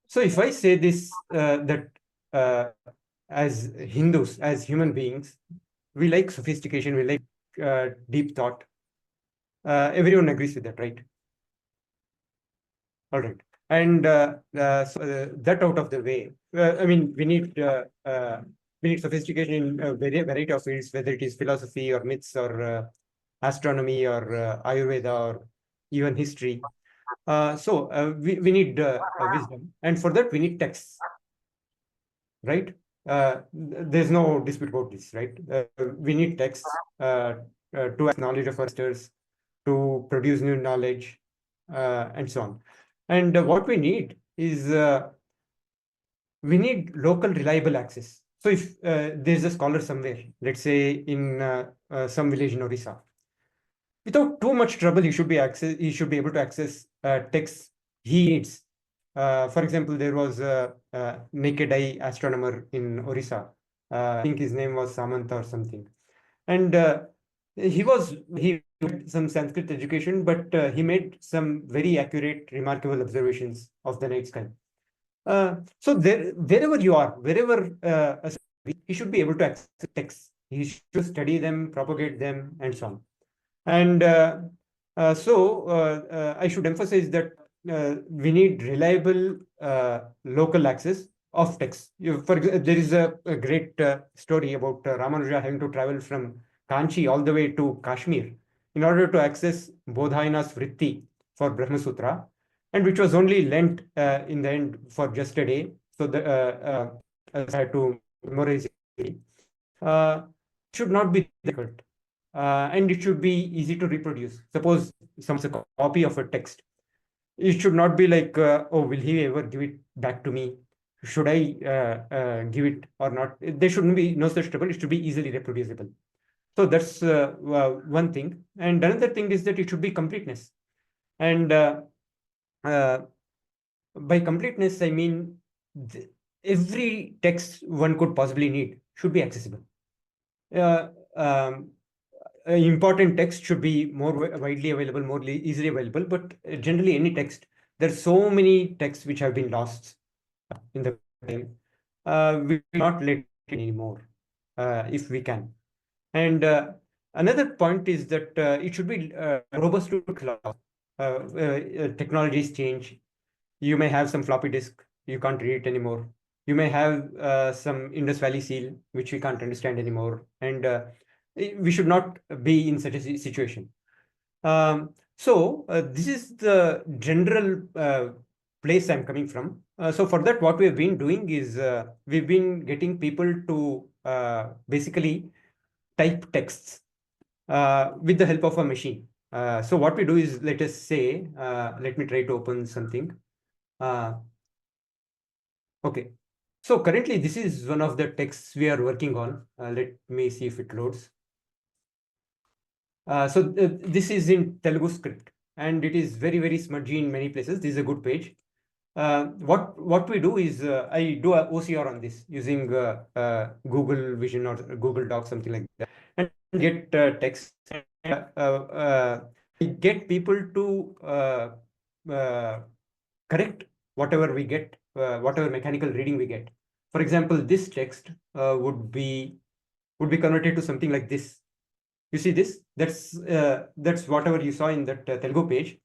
So if I say this, that as Hindus, as human beings, we like sophistication, we like deep thought. Everyone agrees with that, right? All right. And that out of the way, I mean, we need sophistication in a variety of fields, whether it is philosophy or myths or astronomy or Ayurveda or even history. We need wisdom, and for that we need texts, right? There's no dispute about this, right? We need texts to acknowledge of our masters, to produce new knowledge, and so on. And what we need is we need local reliable access. So if there's a scholar somewhere, let's say in some village in Orissa, without too much trouble, he should be able to access texts he needs. For example, there was a naked eye astronomer in Orissa. I think his name was Samanta or something. And he had some Sanskrit education, but he made some very accurate, remarkable observations of the night sky. So there, wherever you are, wherever he should be able to access texts. He should study them, propagate them, and so on. And I should emphasize that we need reliable local access of text. There is a great story about Ramanuja having to travel from Kanchi all the way to Kashmir in order to access Bodhayana's Vritti for Brahma Sutra, and which was only lent in the end for just a day. So I had to memorize it. Should not be difficult, and it should be easy to reproduce. Suppose some copy of a text, it should not be like, oh, will he ever give it back to me? Should I give it or not? There shouldn't be no such trouble. It should be easily reproducible. So that's one thing. And another thing is that it should be completeness. And uh, by completeness, I mean every text one could possibly need should be accessible. Uh, um, Important text should be more widely available, more easily available, but generally any text. There's so many texts which have been lost in the time. We will not let it anymore if we can. And another point is that it should be robust to cloud. Technologies change. You may have some floppy disk, you can't read it anymore. You may have some Indus Valley seal, which we can't understand anymore. And we should not be in such a situation. This is the general place I'm coming from. So for that, what we have been doing is we've been getting people to basically type texts with the help of a machine. So what we do is, let us say, let me try to open something. Okay. So currently, this is one of the texts we are working on. Let me see if it loads. This is in Telugu script, and it is very, very smudgy in many places. This is a good page. What we do is I do a OCR on this using Google Vision or Google Docs, something like that, and get text. I get people to correct whatever we get, whatever mechanical reading we get. For example, this text would be converted to something like this. You see this? That's whatever you saw in that Telugu page,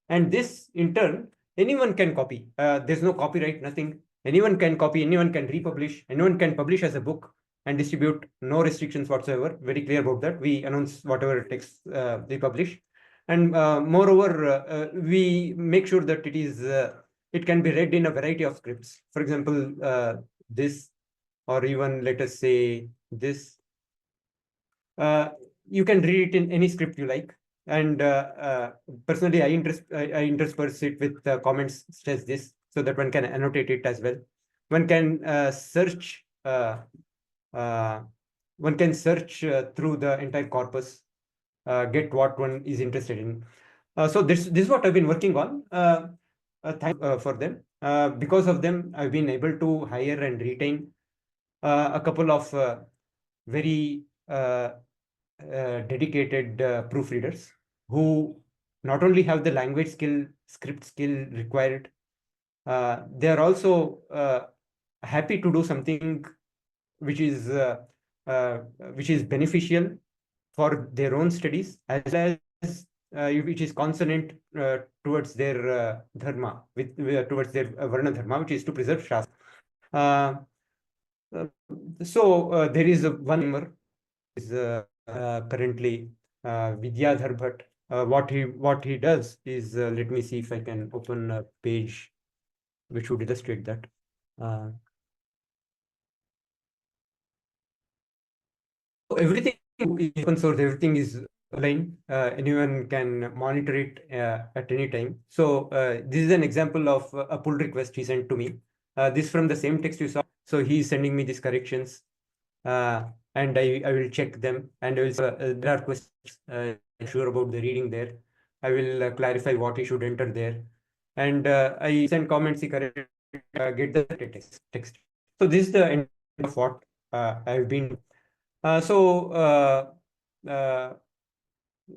and this in turn anyone can copy. There's no copyright, nothing. Anyone can copy, anyone can republish, anyone can publish as a book and distribute. No restrictions whatsoever. Very clear about that. We announce whatever text we publish, and moreover, we make sure that it can be read in a variety of scripts. For example, this, or even let us say this. You can read it in any script you like. And personally, I intersperse it with comments such as this, so that one can annotate it as well. One can search. One can search through the entire corpus, get what one is interested in. So this is what I've been working on. Thank for them. Because of them, I've been able to hire and retain a couple of very dedicated proofreaders who not only have the language skill, script skill required, they are also happy to do something which is uh, uh, which is beneficial for their own studies, as well as which is consonant towards their dharma, towards their varna dharma, which is to preserve shastra. Uh, there is one member is currently Vidyadhar Bhatt. What he does is, let me see if I can open a page which would illustrate that. Everything is open source, everything is online. Anyone can monitor it at any time. So this is an example of a pull request he sent to me. This from the same text you saw. So he is sending me these corrections, and I will check them. And I will, there are questions sure about the reading there. I will clarify what he should enter there, and I send comments. He correct, get the text. So this is the end of what I've been. So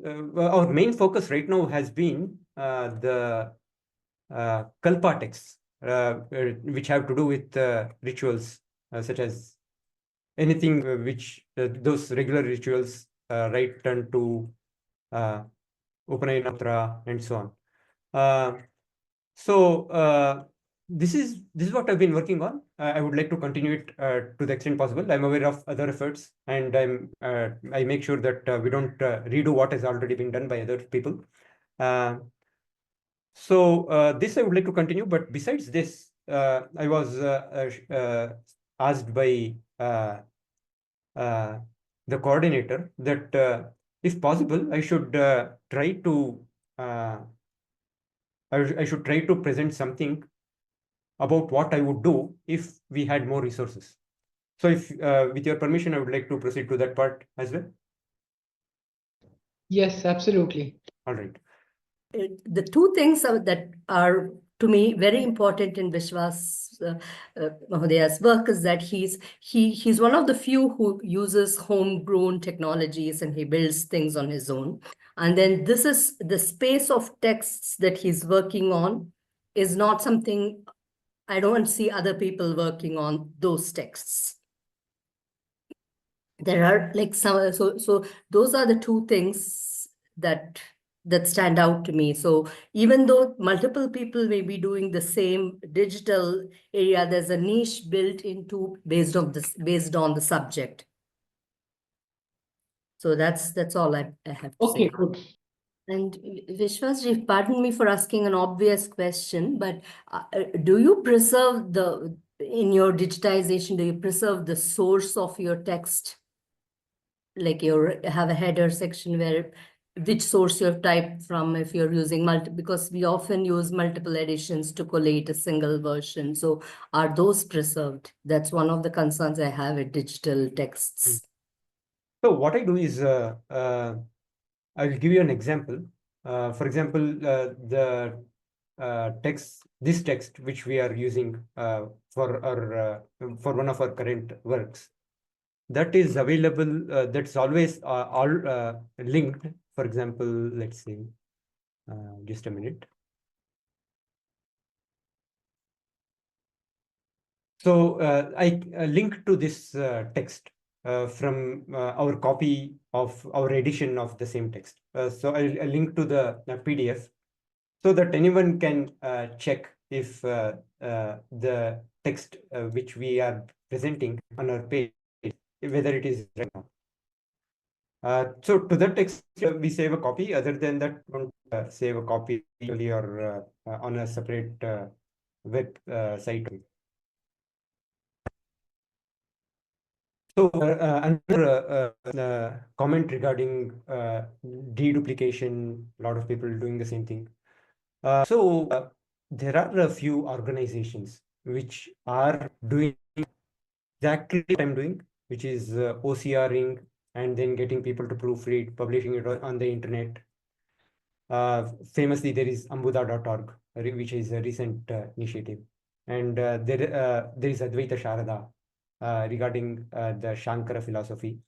our main focus right now has been the kalpa texts, which have to do with rituals, such as anything which those regular rituals, right turn to Upanayana and so on. This is what I've been working on. I would like to continue it to the extent possible. I'm aware of other efforts, and I make sure that we don't redo what has already been done by other people. This I would like to continue. But besides this, I was asked by the coordinator that if possible, I should try to I should try to present something about what I would do if we had more resources. So if, with your permission, I would like to proceed to that part as well. Yes, absolutely. All right. The two things that are to me very important in Vishwas Mahodaya's work is that he's one of the few who uses homegrown technologies and he builds things on his own. And then this is the space of texts that he's working on is not something I don't see other people working on those texts. There are like some, so those are the two things that stand out to me. So even though multiple people may be doing the same digital area, there's a niche built into based on the subject. So that's all I have to say. Good. And Vishwasji, pardon me for asking an obvious question, but do you preserve in your digitization, do you preserve the source of your text? Like you have a header section where which source you have typed from if you're using because we often use multiple editions to collate a single version. So are those preserved? That's one of the concerns I have with digital texts. So what I do is I'll give you an example. For example, this text which we are using for one of our current works, that is available. That's always all linked. For example, let's say, just a minute. So I link to this text from our copy of our edition of the same text. So I link to the PDF so that anyone can check if the text which we are presenting on our page, whether it is right now. So to that text, we save a copy. Other than that, don't save a copy or on a separate web site. So another comment regarding deduplication, a lot of people doing the same thing. There are a few organizations which are doing exactly what I'm doing, which is OCRing and then getting people to proofread, publishing it on the internet. Famously, there is ambuda.org, which is a recent initiative. And there is Advaita Sharada regarding the Shankara philosophy.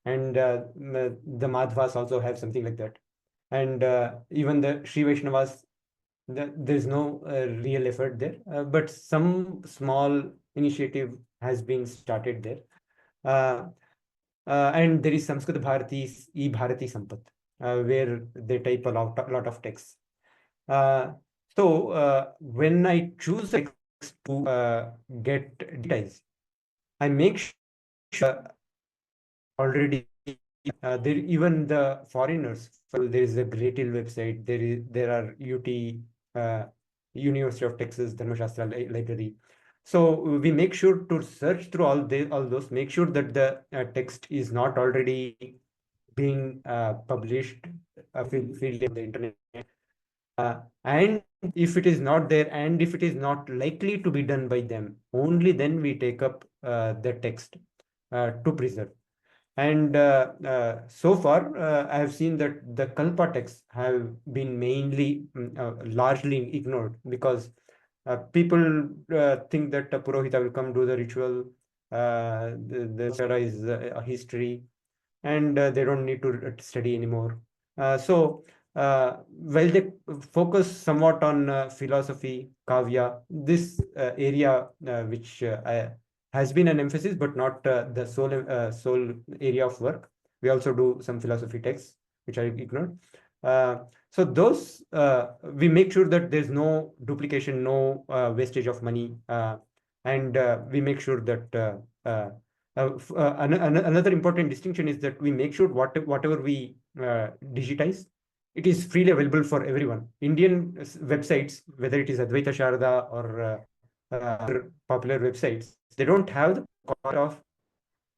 And the Madhvas also have something like that. And even the Sri Vaishnavas, there's no real effort there, but some small initiative has been started there. And there is Sanskrit Bharati's e-Bharati Sampat, where they type a lot of text. So when I choose a text to get digitized, I make sure already there even the foreigners. There is a Great Hill website. There are UT University of Texas Dharmashastra Library. So we make sure to search through all those. Make sure that the text is not already being published freely on the internet. And if it is not there, and if it is not likely to be done by them, only then we take up the text to preserve. And so far, I have seen that the Kalpa texts have been mainly, largely ignored, because people think that Purohita will come do the ritual, the Sara is a history, and they don't need to study anymore. While they focus somewhat on philosophy, kavya, this area which has been an emphasis, but not the sole area of work. We also do some philosophy texts, which I ignored. So those we make sure that there's no duplication, no wastage of money, and we make sure that another important distinction is that we make sure whatever we digitize, it is freely available for everyone. Indian websites, whether it is Advaita Sharada or other popular websites, they don't have the concept of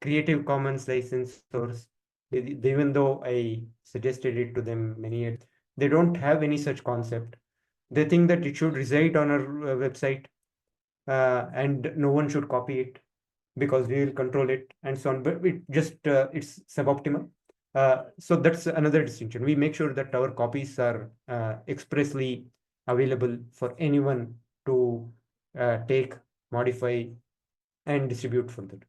Creative Commons license source. Even though I suggested it to them many years, they don't have any such concept. They think that it should reside on our website, and no one should copy it because we will control it and so on. But it just it's suboptimal. So that's another distinction. We make sure that our copies are expressly available for anyone to take, modify, and distribute further.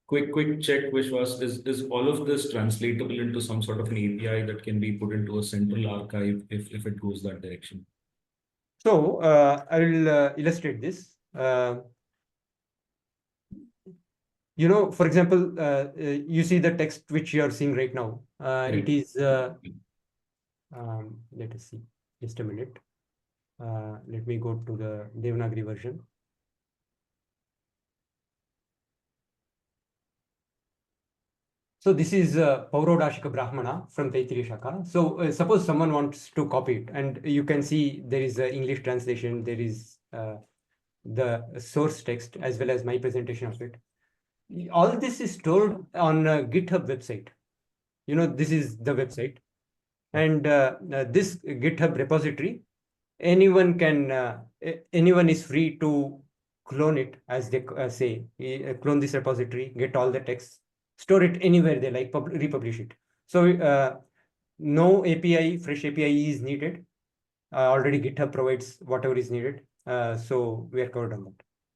Quick check, Vishwas. Is all of this translatable into some sort of an API that can be put into a central archive if it goes that direction? So I will illustrate this. For example, you see the text which you are seeing right now. It is, let us see, just a minute. Let me go to the Devanagari version. So this is Paurodashika Brahmana from Taittiriya Shaka. So suppose someone wants to copy it, and you can see there is an English translation, there is the source text as well as my presentation of it. All this is stored on a GitHub website. This is the website. And this GitHub repository, anyone is free to clone it, as they say, clone this repository, get all the texts, store it anywhere they like, republish it. So no API, fresh API is needed. Already GitHub provides whatever is needed. So we are covered on that.